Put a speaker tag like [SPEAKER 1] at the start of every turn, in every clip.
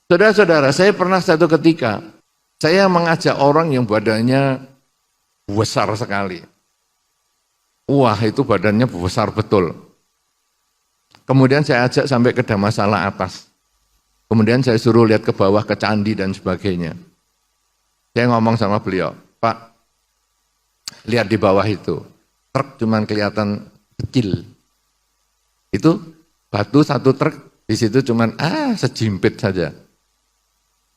[SPEAKER 1] Saudara-saudara, saya pernah satu ketika, saya mengajak orang yang badannya besar sekali. Wah, itu badannya besar betul. Kemudian saya ajak sampai ke Dhammasala atas. Kemudian saya suruh lihat ke bawah, ke candi dan sebagainya. Saya ngomong sama beliau, Pak, lihat di bawah itu, truk cuman kelihatan kecil. Itu batu satu truk, di situ cuman sejimpit saja.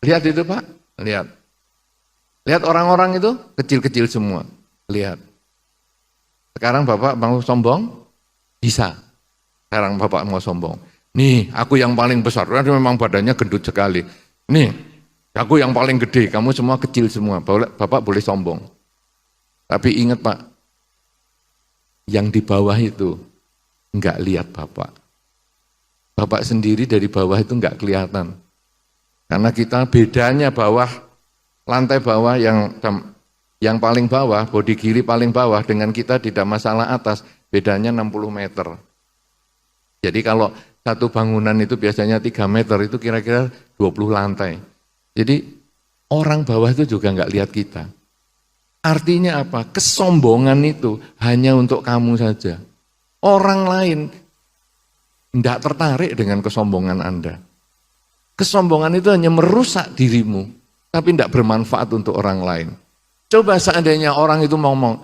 [SPEAKER 1] Lihat itu Pak, lihat. Lihat orang-orang itu kecil-kecil semua, lihat. Sekarang Bapak mau sombong? Bisa. Sekarang Bapak mau sombong. Nih, aku yang paling besar, karena memang badannya gendut sekali. Nih, aku yang paling gede, kamu semua kecil semua. Bapak boleh sombong. Tapi ingat Pak, yang di bawah itu enggak lihat Bapak. Bapak sendiri dari bawah itu enggak kelihatan. Karena kita bedanya bawah, lantai bawah yang paling bawah, bodi kiri paling bawah dengan kita di Dhammasala atas, bedanya 60 meter. Jadi kalau satu bangunan itu biasanya 3 meter, itu kira-kira 20 lantai. Jadi orang bawah itu juga enggak lihat kita. Artinya apa? Kesombongan itu hanya untuk kamu saja. Orang lain tidak tertarik dengan kesombongan Anda. Kesombongan itu hanya merusak dirimu, tapi tidak bermanfaat untuk orang lain. Coba seandainya orang itu ngomong,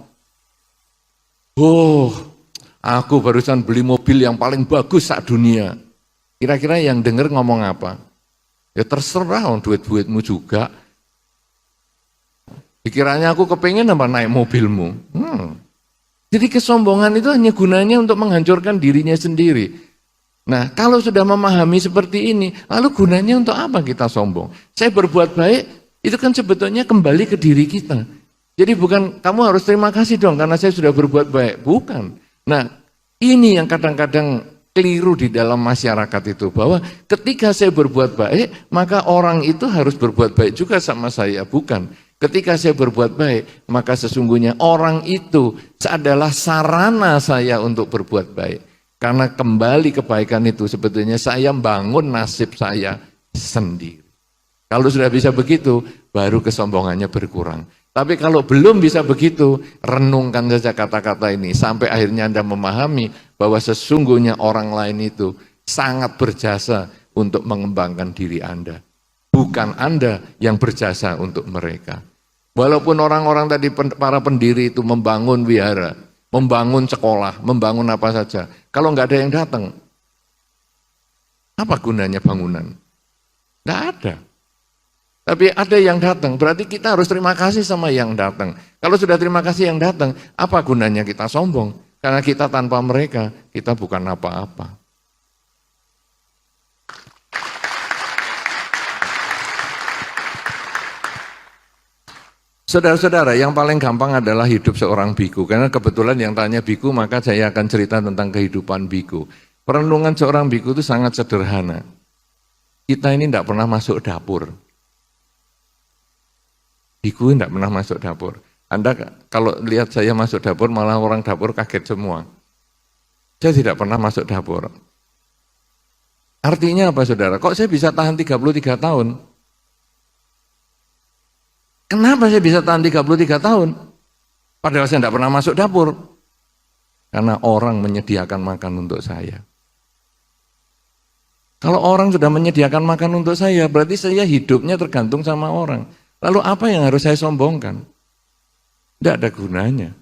[SPEAKER 1] aku barusan beli mobil yang paling bagus sak dunia. Kira-kira yang dengar ngomong apa? Ya terserah, duit-duitmu juga. Pikirannya aku kepengen apa naik mobilmu. Jadi kesombongan itu hanya gunanya untuk menghancurkan dirinya sendiri. Nah, kalau sudah memahami seperti ini, lalu gunanya untuk apa kita sombong? Saya berbuat baik, itu kan sebetulnya kembali ke diri kita. Jadi bukan kamu harus terima kasih dong karena saya sudah berbuat baik. Bukan. Nah, ini yang kadang-kadang keliru di dalam masyarakat itu. Bahwa ketika saya berbuat baik, maka orang itu harus berbuat baik juga sama saya. Bukan. Ketika saya berbuat baik, maka sesungguhnya orang itu adalah sarana saya untuk berbuat baik. Karena kembali kebaikan itu sebetulnya saya bangun nasib saya sendiri. Kalau sudah bisa begitu, baru kesombongannya berkurang. Tapi kalau belum bisa begitu, renungkan saja kata-kata ini. Sampai akhirnya Anda memahami bahwa sesungguhnya orang lain itu sangat berjasa untuk mengembangkan diri Anda. Bukan Anda yang berjasa untuk mereka. Walaupun orang-orang tadi, para pendiri itu membangun wihara, membangun sekolah, membangun apa saja. Kalau nggak ada yang datang, apa gunanya bangunan? Nggak ada. Tapi ada yang datang, berarti kita harus terima kasih sama yang datang. Kalau sudah terima kasih yang datang, apa gunanya kita sombong? Karena kita tanpa mereka, kita bukan apa-apa. Saudara-saudara, yang paling gampang adalah hidup seorang biku. Karena kebetulan yang tanya biku, maka saya akan cerita tentang kehidupan biku. Perenungan seorang biku itu sangat sederhana. Kita ini tidak pernah masuk dapur. Biku tidak pernah masuk dapur. Anda kalau lihat saya masuk dapur, malah orang dapur kaget semua. Saya tidak pernah masuk dapur. Artinya apa saudara? Kok saya bisa tahan 33 tahun? Kenapa saya bisa tahan 33 tahun? Padahal saya tidak pernah masuk dapur. Karena orang menyediakan makan untuk saya. Kalau orang sudah menyediakan makan untuk saya, berarti saya hidupnya tergantung sama orang. Lalu apa yang harus saya sombongkan? Tidak ada gunanya.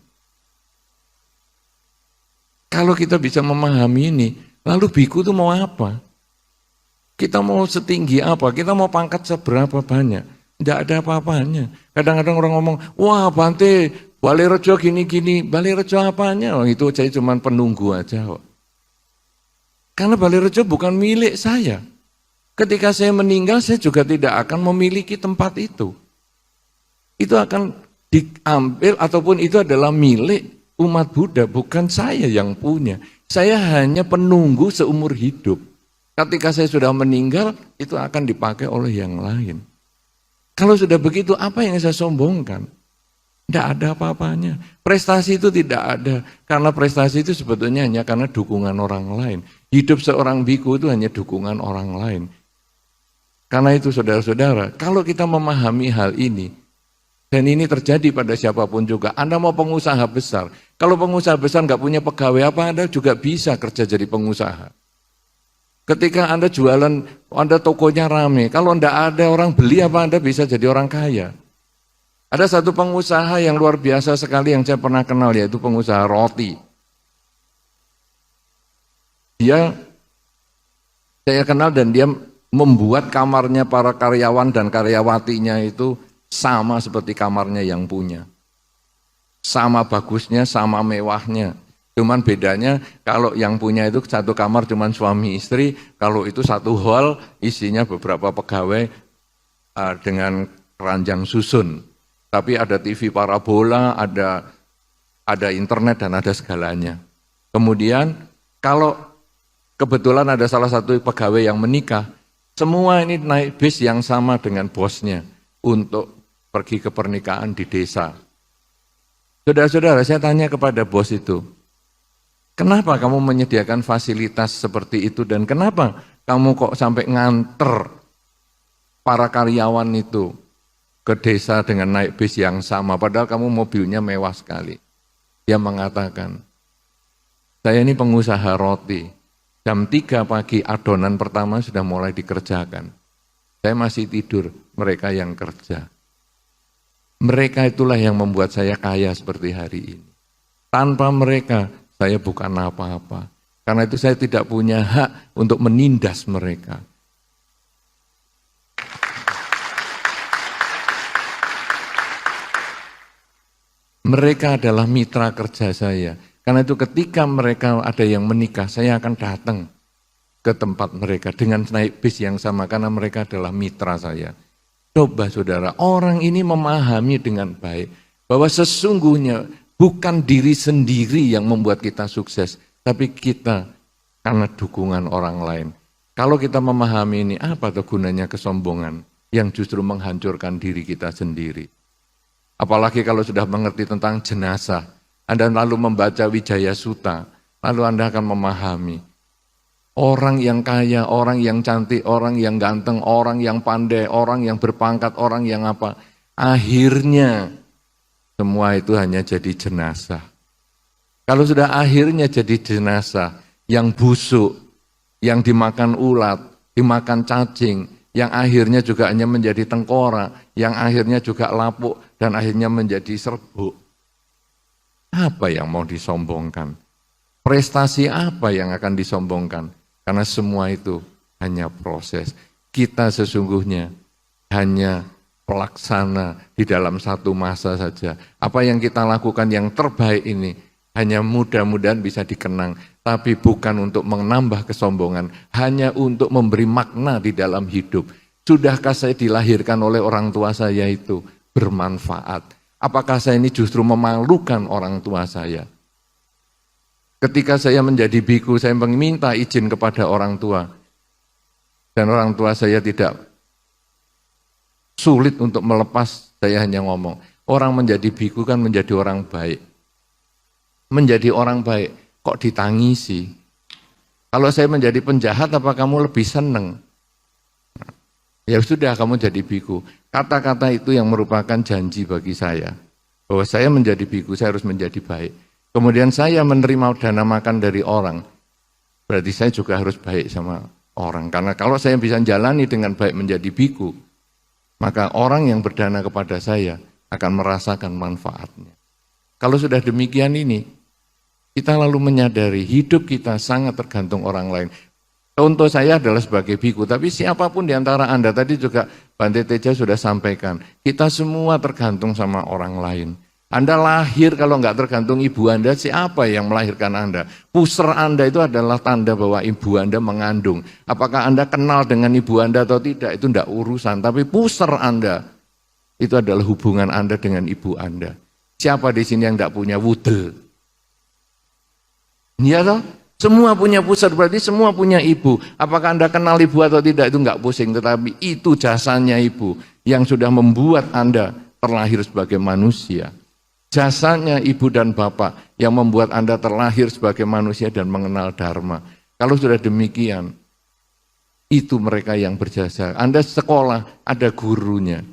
[SPEAKER 1] Kalau kita bisa memahami ini, lalu biku itu mau apa? Kita mau setinggi apa? Kita mau pangkat seberapa banyak? Tidak ada apa-apanya. Kadang-kadang orang ngomong, wah Bante, Balerejo gini-gini. Balerejo apanya? Oh, itu saya cuma penunggu aja. Karena Balerejo bukan milik saya. Ketika saya meninggal, saya juga tidak akan memiliki tempat itu. Itu akan diambil ataupun itu adalah milik umat Buddha, bukan saya yang punya. Saya hanya penunggu seumur hidup. Ketika saya sudah meninggal, itu akan dipakai oleh yang lain. Kalau sudah begitu, apa yang saya sombongkan? Tidak ada apa-apanya. Prestasi itu tidak ada. Karena prestasi itu sebetulnya hanya karena dukungan orang lain. Hidup seorang biku itu hanya dukungan orang lain. Karena itu saudara-saudara, kalau kita memahami hal ini, dan ini terjadi pada siapapun juga, Anda mau pengusaha besar, kalau pengusaha besar nggak punya pegawai apa, Anda juga bisa kerja jadi pengusaha. Ketika Anda jualan, Anda tokonya rame, kalau nggak ada orang beli apa, Anda bisa jadi orang kaya. Ada satu pengusaha yang luar biasa sekali yang saya pernah kenal, yaitu pengusaha roti. Saya kenal dan dia membuat kamarnya para karyawan dan karyawatinya itu sama seperti kamarnya yang punya. Sama bagusnya, sama mewahnya. Cuman bedanya kalau yang punya itu satu kamar cuman suami istri, kalau itu satu hall isinya beberapa pegawai dengan keranjang susun. Tapi ada TV parabola, ada internet dan ada segalanya. Kemudian kalau kebetulan ada salah satu pegawai yang menikah, semua ini naik bis yang sama dengan bosnya untuk pergi ke pernikahan di desa. Saudara-saudara, saya tanya kepada bos itu, kenapa kamu menyediakan fasilitas seperti itu dan kenapa kamu kok sampai nganter para karyawan itu ke desa dengan naik bis yang sama, padahal kamu mobilnya mewah sekali. Dia mengatakan, saya ini pengusaha roti, jam 3 pagi adonan pertama sudah mulai dikerjakan. Saya masih tidur, mereka yang kerja. Mereka itulah yang membuat saya kaya seperti hari ini. Tanpa mereka, saya bukan apa-apa. Karena itu saya tidak punya hak untuk menindas mereka. Mereka adalah mitra kerja saya. Karena itu ketika mereka ada yang menikah, saya akan datang ke tempat mereka dengan naik bis yang sama karena mereka adalah mitra saya. Coba saudara, orang ini memahami dengan baik bahwa sesungguhnya bukan diri sendiri yang membuat kita sukses, tapi kita karena dukungan orang lain. Kalau kita memahami ini, apa tuh gunanya kesombongan yang justru menghancurkan diri kita sendiri? Apalagi kalau sudah mengerti tentang jenazah, Anda lalu membaca Wijaya Sutta, lalu Anda akan memahami. Orang yang kaya, orang yang cantik, orang yang ganteng, orang yang pandai, orang yang berpangkat, orang yang apa. Akhirnya semua itu hanya jadi jenazah. Kalau sudah akhirnya jadi jenazah, yang busuk, yang dimakan ulat, dimakan cacing, yang akhirnya juga hanya menjadi tengkorak, yang akhirnya juga lapuk, dan akhirnya menjadi serbuk. Apa yang mau disombongkan? Prestasi apa yang akan disombongkan? Karena semua itu hanya proses. Kita sesungguhnya hanya pelaksana di dalam satu masa saja. Apa yang kita lakukan yang terbaik ini hanya mudah-mudahan bisa dikenang, tapi bukan untuk menambah kesombongan, hanya untuk memberi makna di dalam hidup. Sudahkah saya dilahirkan oleh orang tua saya itu bermanfaat? Apakah saya ini justru memalukan orang tua saya? Ketika saya menjadi biku, saya meminta izin kepada orang tua. Dan orang tua saya tidak sulit untuk melepas, saya hanya ngomong. Orang menjadi biku kan menjadi orang baik. Menjadi orang baik, kok ditangisi? Kalau saya menjadi penjahat, apa kamu lebih senang? Ya sudah, kamu jadi biku. Kata-kata itu yang merupakan janji bagi saya. Bahwa saya menjadi biku, saya harus menjadi baik. Kemudian saya menerima dana makan dari orang. Berarti saya juga harus baik sama orang. Karena kalau saya bisa jalani dengan baik menjadi biku, maka orang yang berdana kepada saya akan merasakan manfaatnya. Kalau sudah demikian ini, kita lalu menyadari hidup kita sangat tergantung orang lain. Contoh saya adalah sebagai biku, tapi siapapun di antara Anda, tadi juga Bante Teja sudah sampaikan, kita semua tergantung sama orang lain. Anda lahir kalau nggak tergantung ibu Anda, siapa yang melahirkan Anda? Puser Anda itu adalah tanda bahwa ibu Anda mengandung. Apakah Anda kenal dengan ibu Anda atau tidak, itu tidak urusan. Tapi puser Anda, itu adalah hubungan Anda dengan ibu Anda. Siapa di sini yang tidak punya wudel? Iya toh? Semua punya pusat, berarti semua punya ibu. Apakah Anda kenal ibu atau tidak, itu enggak pusing. Tetapi itu jasanya ibu yang sudah membuat Anda terlahir sebagai manusia. Jasanya ibu dan bapak yang membuat Anda terlahir sebagai manusia dan mengenal dharma. Kalau sudah demikian, Itu mereka yang berjasa. Anda sekolah, ada gurunya.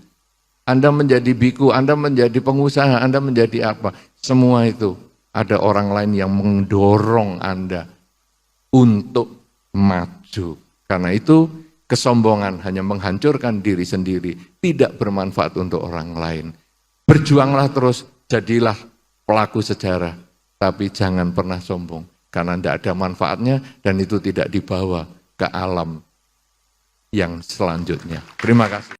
[SPEAKER 1] Anda menjadi biku, Anda menjadi pengusaha, Anda menjadi apa. Semua itu ada orang lain yang mendorong Anda untuk maju. Karena itu kesombongan hanya menghancurkan diri sendiri, tidak bermanfaat untuk orang lain. Berjuanglah terus, jadilah pelaku sejarah, tapi jangan pernah sombong, karena tidak ada manfaatnya dan itu tidak dibawa ke alam yang selanjutnya. Terima kasih.